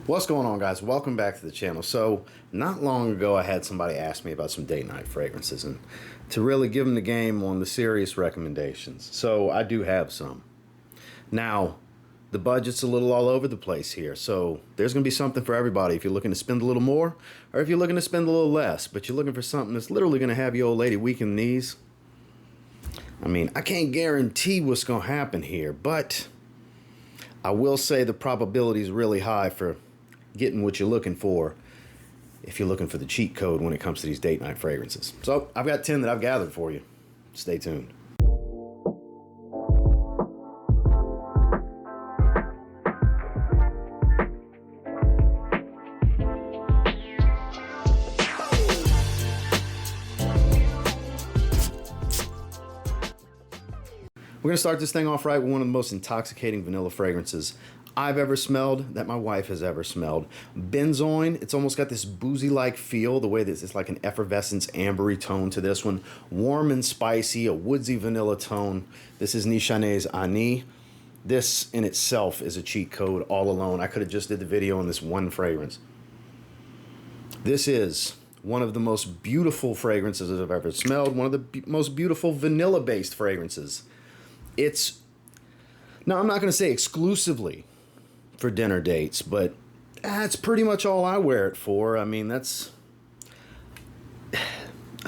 What's going on, guys? Welcome back to the channel. So not long ago I had somebody ask me about some date night fragrances and to really give them the game on the serious recommendations. So I do have some. Now the budget's a little all over the place here, so there's gonna be something for everybody if you're looking to spend a little more or if you're looking to spend a little less, but you're looking for something that's literally gonna have your old lady weak in the knees. I mean, I can't guarantee what's gonna happen here, but I will say the probability is really high for getting what you're looking for if you're looking for the cheat code when it comes to these date night fragrances. So I've got 10 that I've gathered for you. Stay tuned. We're going to start this thing off right with one of the most intoxicating vanilla fragrances I've ever smelled, that my wife has ever smelled. Benzoin. It's almost got this boozy-like feel, the way that it's like an effervescence ambery tone to this one. Warm and spicy, a woodsy vanilla tone. This is Nishane Ani. This in itself is a cheat code all alone. I could have just did the video on this one fragrance. This is one of the most beautiful fragrances I've ever smelled. One of the most beautiful vanilla-based fragrances. It's, now I'm not going to say exclusively for dinner dates, but that's pretty much all I wear it for. I mean, I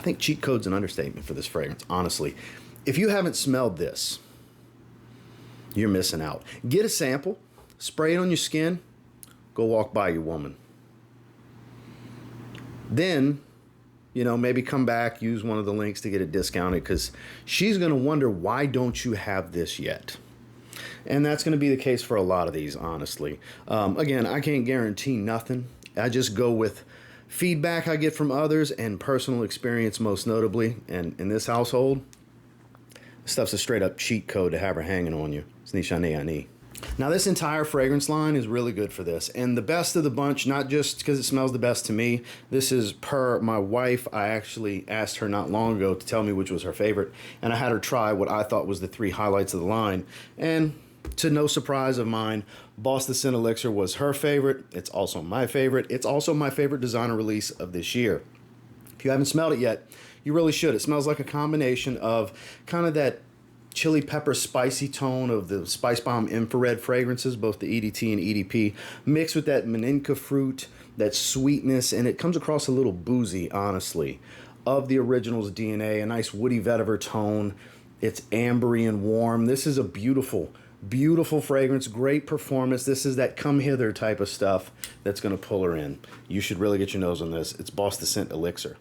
think cheat code's an understatement for this fragrance, honestly. If you haven't smelled this, you're missing out. Get a sample, spray it on your skin, go walk by your woman. Then, you know, maybe come back, use one of the links to get it discounted, because she's going to wonder, why don't you have this yet? And that's going to be the case for a lot of these, honestly. Again, I can't guarantee nothing. I just go with feedback I get from others and personal experience, most notably. And in this household, this stuff's a straight up cheat code to have her hanging on you. It's Nishane Ani. Now, this entire fragrance line is really good for this. And the best of the bunch, not just because it smells the best to me. This is per my wife. I actually asked her not long ago to tell me which was her favorite. And I had her try what I thought was the 3 highlights of the line. And to no surprise of mine, Boss the Scent Elixir was her favorite. It's also my favorite. It's also my favorite designer release of this year. If you haven't smelled it yet, you really should. It smells like a combination of kind of that chili pepper spicy tone of the Spicebomb infrared fragrances, both the EDT and EDP, mixed with that maninka fruit, that sweetness, and it comes across a little boozy, honestly, of the original's DNA, a nice woody vetiver tone. It's ambery and warm. This is a beautiful, beautiful fragrance, great performance. This is that come hither type of stuff that's going to pull her in. You should really get your nose on this. It's Boss the Scent Elixir.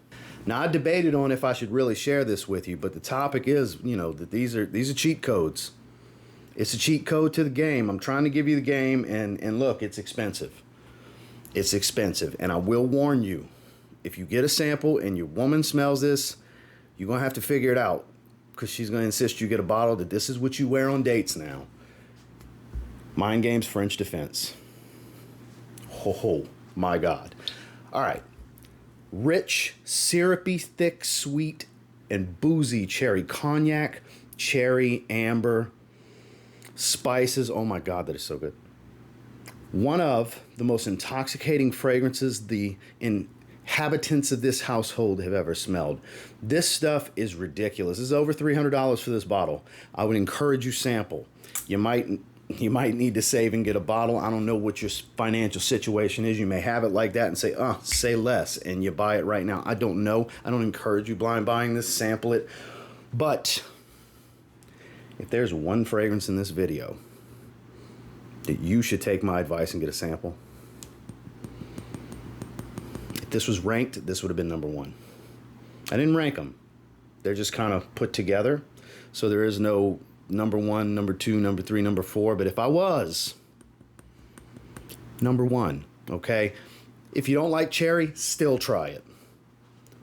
Now, I debated on if I should really share this with you, but the topic is, you know, that these are cheat codes. It's a cheat code to the game. I'm trying to give you the game, and look, it's expensive. It's expensive, and I will warn you, if you get a sample and your woman smells this, you're going to have to figure it out, because she's going to insist you get a bottle that this is what you wear on dates now. Mind games, French defense. Oh, my God. All right. Rich, syrupy, thick, sweet, and boozy cherry cognac, cherry, amber, spices. Oh my God, that is so good. One of the most intoxicating fragrances the inhabitants of this household have ever smelled. This stuff is ridiculous. This is over $300 for this bottle. I would encourage you sample. You might need to save and get a bottle. I don't know what your financial situation is. You may have it like that and say less, and you buy it right now. I don't know. I don't encourage you blind buying this. Sample it. But if there's one fragrance in this video that you should take my advice and get a sample, if this was ranked, this would have been number 1. I didn't rank them. They're just kind of put together. So there is no number 1, number 2, number 3, number 4. But if I was number 1, okay? If you don't like cherry, still try it.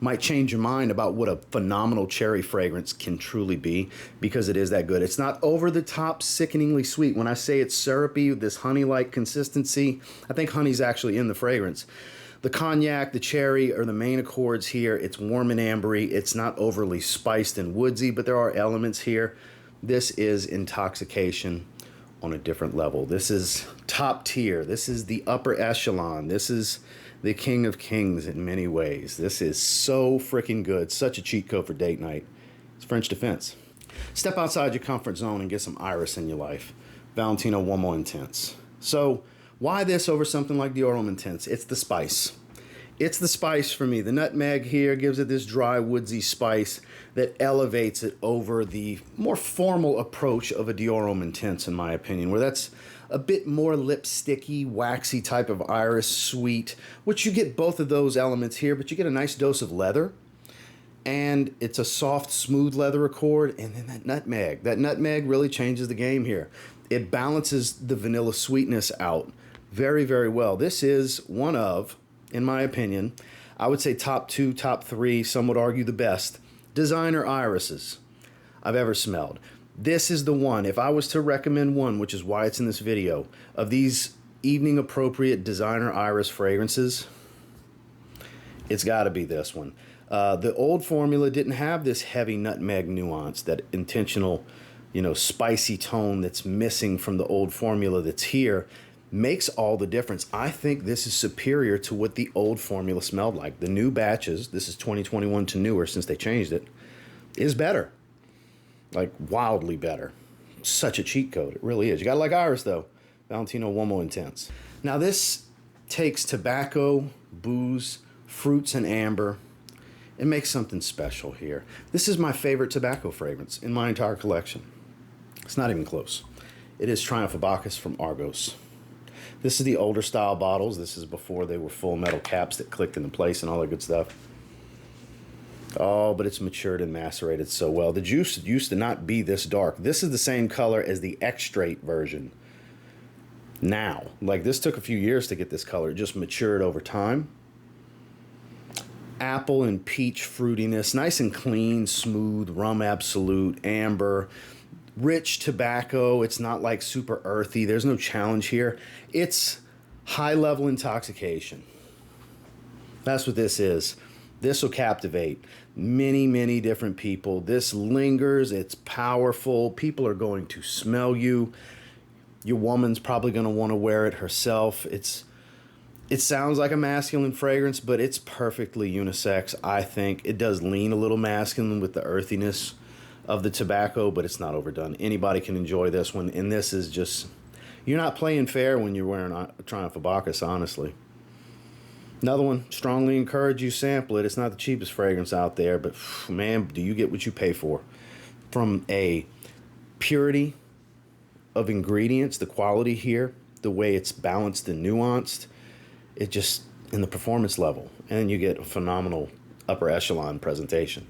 Might change your mind about what a phenomenal cherry fragrance can truly be, because it is that good. It's not over the top, sickeningly sweet. When I say it's syrupy, this honey-like consistency, I think honey's actually in the fragrance. The cognac, the cherry are the main accords here. It's warm and ambery. It's not overly spiced and woodsy, but there are elements here. This is intoxication on a different level. This is top tier. This is the upper echelon. This is the king of kings in many ways. This is so freaking good. Such a cheat code for date night. It's French Defense. Step outside your comfort zone and get some iris in your life. Valentino Wo Intense. So why this over something like LOral La Intense? It's the spice. It's the spice for me. The nutmeg here gives it this dry, woodsy spice that elevates it over the more formal approach of a LOral La Intense, in my opinion, where that's a bit more lipsticky, waxy type of iris, sweet, which you get both of those elements here, but you get a nice dose of leather. And it's a soft, smooth leather accord, and then that nutmeg. That nutmeg really changes the game here. It balances the vanilla sweetness out very, very well. This is one of, in my opinion, I would say top 2, top 3, some would argue the best, designer irises I've ever smelled. This is the one, if I was to recommend one, which is why it's in this video, of these evening appropriate designer iris fragrances, it's got to be this one. The old formula didn't have this heavy nutmeg nuance, that intentional, spicy tone that's missing from the old formula that's here. Makes all the difference. I think this is superior to what the old formula smelled like. The new batches, this is 2021 to newer since they changed it, is better. Like wildly better. Such a cheat code. It really is. You gotta like iris though. Valentino Wo Intense. Now this takes tobacco, booze, fruits, and amber. It makes something special here. This is my favorite tobacco fragrance in my entire collection. It's not even close. It is Triumphabbacus from Argos. This is the older style bottles. This is before they were full metal caps that clicked into place and all that good stuff. Oh, but it's matured and macerated so well. The juice used to not be this dark. This is the same color as the extrait version. Now, like this took a few years to get this color. It just matured over time. Apple and peach fruitiness, nice and clean, smooth, rum absolute, amber, rich tobacco. It's not like super earthy. There's no challenge here. It's high level intoxication. That's what this is. This will captivate many, many different people. This lingers. It's powerful. People are going to smell you. Your woman's probably going to want to wear it herself. It sounds like a masculine fragrance, but it's perfectly unisex, I think. It does lean a little masculine with the earthiness of the tobacco, but it's not overdone. Anybody can enjoy this one, and this is just... You're not playing fair when you're wearing a Triumphabbacus, honestly. Another one, strongly encourage you sample it. It's not the cheapest fragrance out there, but man, do you get what you pay for. From a purity of ingredients, the quality here, the way it's balanced and nuanced, it just, in the performance level, and you get a phenomenal upper echelon presentation.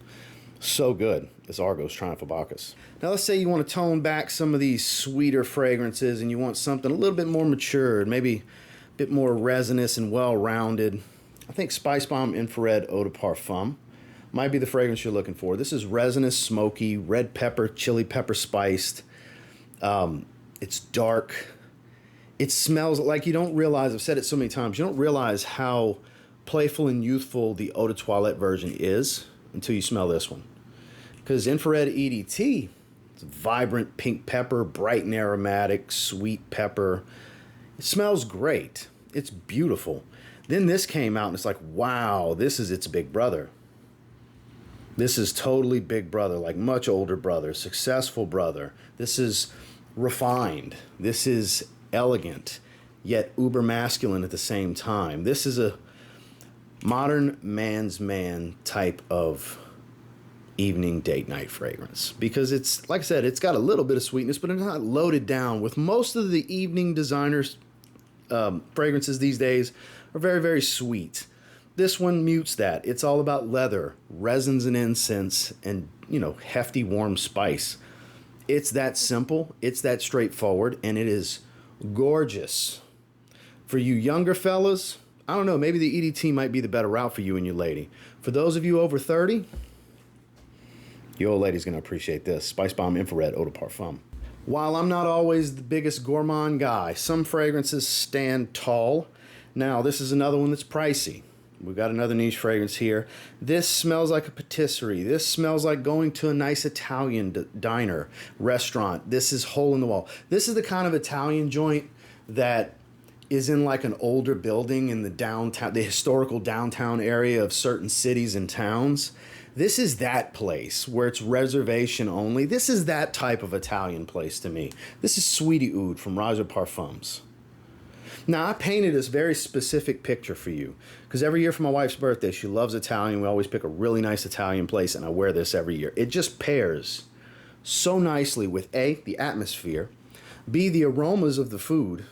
So good. It's Argos Triumphabbacus. Now let's say you want to tone back some of these sweeter fragrances and you want something a little bit more matured, maybe a bit more resinous and well-rounded. I think Spicebomb Infrared Eau de Parfum might be the fragrance you're looking for. This is resinous, smoky, red pepper, chili pepper spiced. It's dark. It smells like you don't realize, I've said it so many times, you don't realize how playful and youthful the Eau de Toilette version is until you smell this one. Because Infrared EDT, it's vibrant pink pepper, bright and aromatic, sweet pepper. It smells great. It's beautiful. Then this came out and it's like, wow, this is its big brother. This is totally big brother, like much older brother, successful brother. This is refined. This is elegant, yet uber masculine at the same time. This is a modern man's man type of evening date night fragrance because it's, like I said, it's got a little bit of sweetness, but it's not loaded down. With most of the evening designers fragrances these days are very, very sweet. This one mutes that. It's all about leather, resins and incense, and, hefty warm spice. It's that simple, it's that straightforward, and it is gorgeous. For you younger fellas, I don't know, maybe the EDT might be the better route for you and your lady. For those of you over 30, your old lady's going to appreciate this. Spicebomb Infrared Eau de Parfum. While I'm not always the biggest gourmand guy, some fragrances stand tall. Now, this is another one that's pricey. We've got another niche fragrance here. This smells like a patisserie. This smells like going to a nice Italian diner, restaurant. This is hole in the wall. This is the kind of Italian joint that is in like an older building in the downtown, the historical downtown area of certain cities and towns. This is that place where it's reservation only. This is that type of Italian place to me. This is Sweetie Oud from Roja Parfums. Now, I painted this very specific picture for you because every year for my wife's birthday, she loves Italian. We always pick a really nice Italian place, and I wear this every year. It just pairs so nicely with A, the atmosphere, B, the aromas of the food,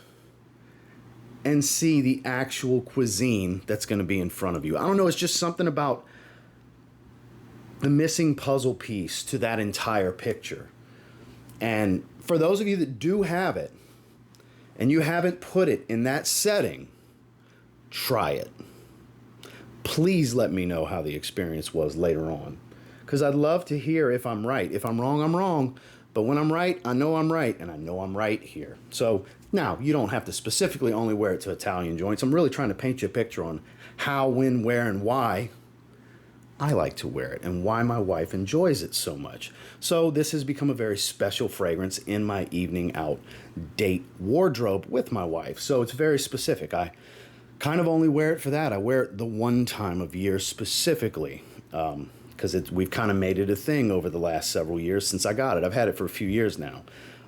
and C, the actual cuisine that's going to be in front of you. I don't know, it's just something about the missing puzzle piece to that entire picture. And for those of you that do have it, and you haven't put it in that setting, try it. Please let me know how the experience was later on, because I'd love to hear if I'm right. If I'm wrong, I'm wrong. But when I'm right, I know I'm right, and I know I'm right here. So now, you don't have to specifically only wear it to Italian joints. I'm really trying to paint you a picture on how, when, where, and why I like to wear it and why my wife enjoys it so much. So this has become a very special fragrance in my evening out date wardrobe with my wife. So it's very specific. I kind of only wear it for that. I wear it the one time of year specifically because we've kind of made it a thing over the last several years since I got it. I've had it for a few years now.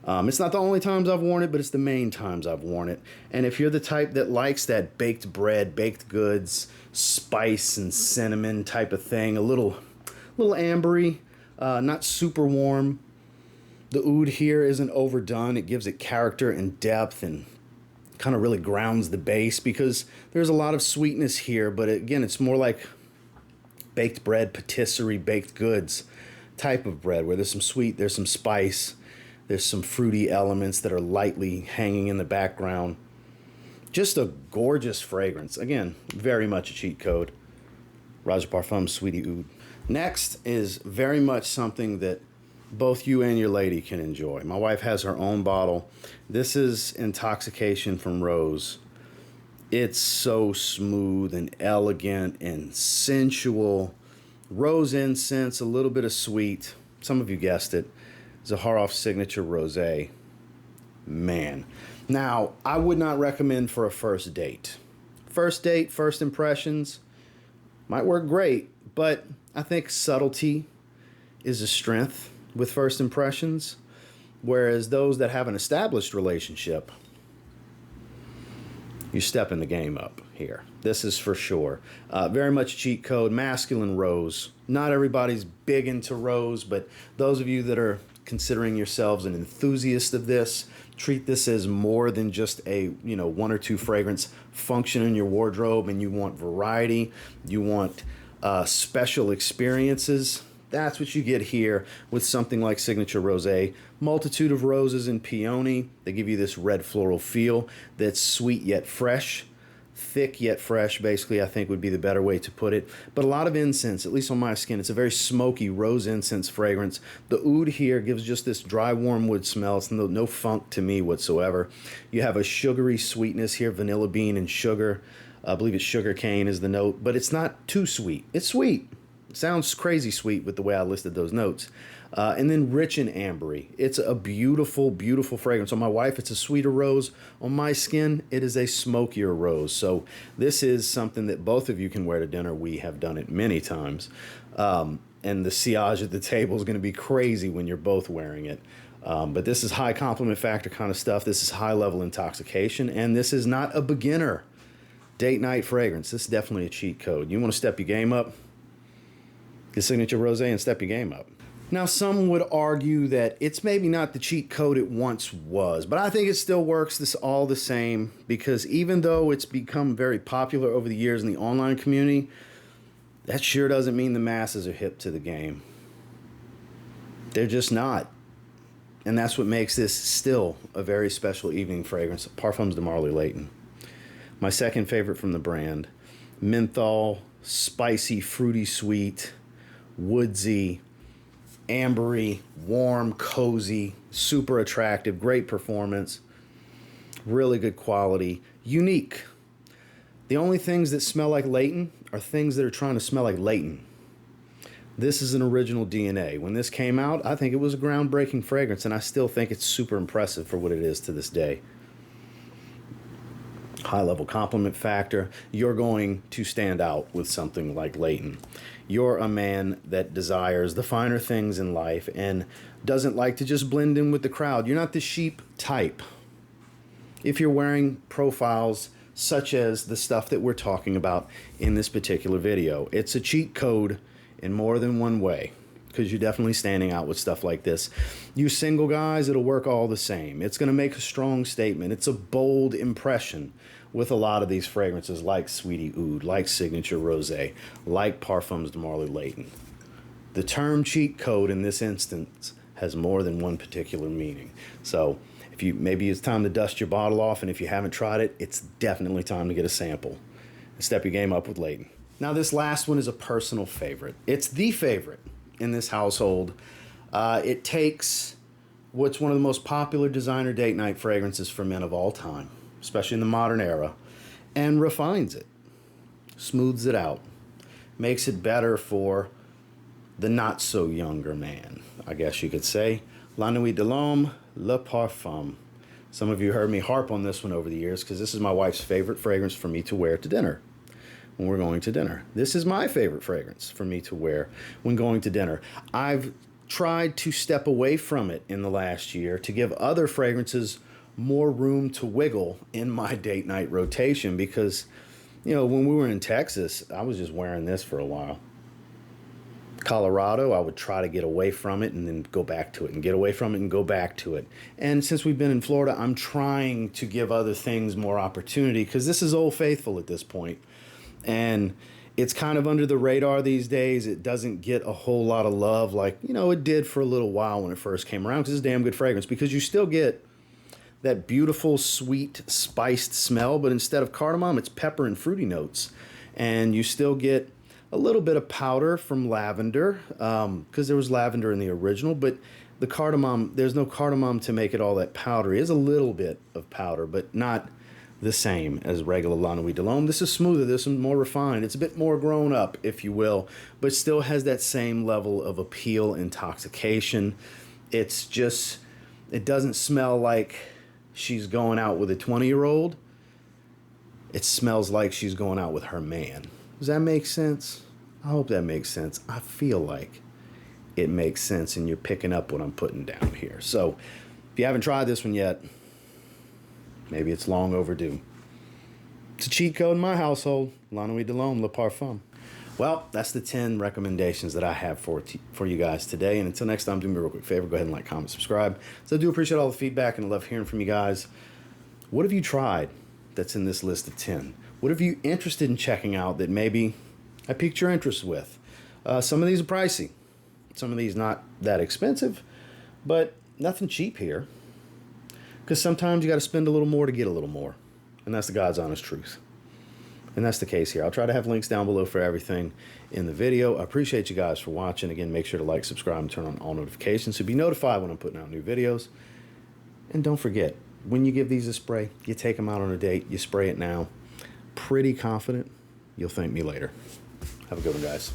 It's not the only times I've worn it, but it's the main times I've worn it. And if you're the type that likes that baked bread, baked goods, spice and cinnamon type of thing, a little ambery, not super warm. The oud here isn't overdone. It gives it character and depth and kind of really grounds the base because there's a lot of sweetness here, but again, it's more like baked bread, patisserie, baked goods type of bread where there's some sweet, there's some spice, there's some fruity elements that are lightly hanging in the background. Just a gorgeous fragrance. Again, very much a cheat code. Roja Parfums Sweetie Oud. Next is very much something that both you and your lady can enjoy. My wife has her own bottle. This is Intoxication from Rose. It's so smooth and elegant and sensual. Rose incense, a little bit of sweet. Some of you guessed it. Zaharoff Signature Rosé. Man. Now, I would not recommend for a first date. First date, first impressions, might work great, but I think subtlety is a strength with first impressions, whereas those that have an established relationship, you step in the game up here. This is for sure. Very much cheat code, masculine rose. Not everybody's big into rose, but those of you that are considering yourselves an enthusiast of this, treat this as more than just a, one or two fragrance function in your wardrobe, and you want variety, you want special experiences. That's what you get here with something like Signature Rosé. Multitude of roses and peony. They give you this red floral feel that's sweet yet fresh. Thick yet fresh, basically, I think would be the better way to put it. But a lot of incense, at least on my skin. It's a very smoky rose incense fragrance. The oud here gives just this dry, warm wood smell. It's no funk to me whatsoever. You have a sugary sweetness here, vanilla bean and sugar. I believe it's sugar cane is the note, but it's not too sweet. It's sweet. It sounds crazy sweet with the way I listed those notes. And then rich and ambery. It's a beautiful, beautiful fragrance. On my wife, it's a sweeter rose. On my skin, it is a smokier rose. So this is something that both of you can wear to dinner. We have done it many times. And the sillage at the table is going to be crazy when you're both wearing it. But this is high compliment factor kind of stuff. This is high-level intoxication. And this is not a beginner date night fragrance. This is definitely a cheat code. You want to step your game up? Get Signature Rosé and step your game up. Now, some would argue that it's maybe not the cheat code it once was, but I think it still works this all the same, because even though it's become very popular over the years in the online community, that sure doesn't mean the masses are hip to the game. They're just not. And that's what makes this still a very special evening fragrance. Parfums de Marly Layton. My second favorite from the brand. Menthol, spicy, fruity sweet, woodsy, ambery, warm, cozy, super attractive, great performance, really good quality, unique. The only things that smell like Layton are things that are trying to smell like Layton. This is an original DNA. When this came out, I think it was a groundbreaking fragrance, and I still think it's super impressive for what it is to this day. High level compliment factor. You're going to stand out with something like Layton. You're a man that desires the finer things in life and doesn't like to just blend in with the crowd. You're not the sheep type. If you're wearing profiles such as the stuff that we're talking about in this particular video, it's a cheat code in more than one way, because you're definitely standing out with stuff like this. You single guys, it'll work all the same. It's going to make a strong statement. It's a bold impression with a lot of these fragrances like Sweetie Oud, like Signature Rosé, like Parfums de Marly Layton. The term cheat code in this instance has more than one particular meaning. So if you maybe it's time to dust your bottle off, and if you haven't tried it, it's definitely time to get a sample and step your game up with Layton. Now this last one is a personal favorite. It's the favorite in this household. It takes what's one of the most popular designer date night fragrances for men of all time, especially in the modern era, and refines it, smooths it out, makes it better for the not so younger man, I guess you could say. La Nuit de l'Homme, Le Parfum. Some of you heard me harp on this one over the years because this is my wife's favorite fragrance for me to wear to dinner when we're going to dinner. This is my favorite fragrance for me to wear when going to dinner. I've tried to step away from it in the last year to give other fragrances more room to wiggle in my date night rotation because, you know, when we were in Texas, I was just wearing this for a while. Colorado, I would try to get away from it and then go back to it and get away from it and go back to it. And since we've been in Florida, I'm trying to give other things more opportunity because this is Old Faithful at this point. And it's kind of under the radar these days. It doesn't get a whole lot of love like, you know, it did for a little while when it first came around because it's a damn good fragrance because you still get that beautiful, sweet, spiced smell, but instead of cardamom, it's pepper and fruity notes. And you still get a little bit of powder from lavender because there was lavender in the original, but the cardamom, there's no cardamom to make it all that powdery. There's a little bit of powder, but not the same as regular La Nuit de l'Homme. This is smoother, this is more refined. It's a bit more grown up, if you will, but still has that same level of appeal, intoxication. It's just, it doesn't smell like she's going out with a 20-year-old. It smells like she's going out with her man. Does that make sense? I hope that makes sense. I feel like it makes sense and you're picking up what I'm putting down here. So if you haven't tried this one yet, maybe it's long overdue. It's a cheat code in my household. La Nuit de l'Homme, Le Parfum. Well, that's the 10 recommendations that I have for you guys today. And until next time, do me a real quick favor. Go ahead and like, comment, subscribe. So I do appreciate all the feedback and I love hearing from you guys. What have you tried that's in this list of 10? What have you interested in checking out that maybe I piqued your interest with? Some of these are pricey. Some of these not that expensive, but nothing cheap here. Because sometimes you got to spend a little more to get a little more. And that's the God's honest truth. And that's the case here. I'll try to have links down below for everything in the video. I appreciate you guys for watching. Again, make sure to like, subscribe, and turn on all notifications to be notified when I'm putting out new videos. And don't forget, when you give these a spray, you take them out on a date, you spray it now. Pretty confident you'll thank me later. Have a good one, guys.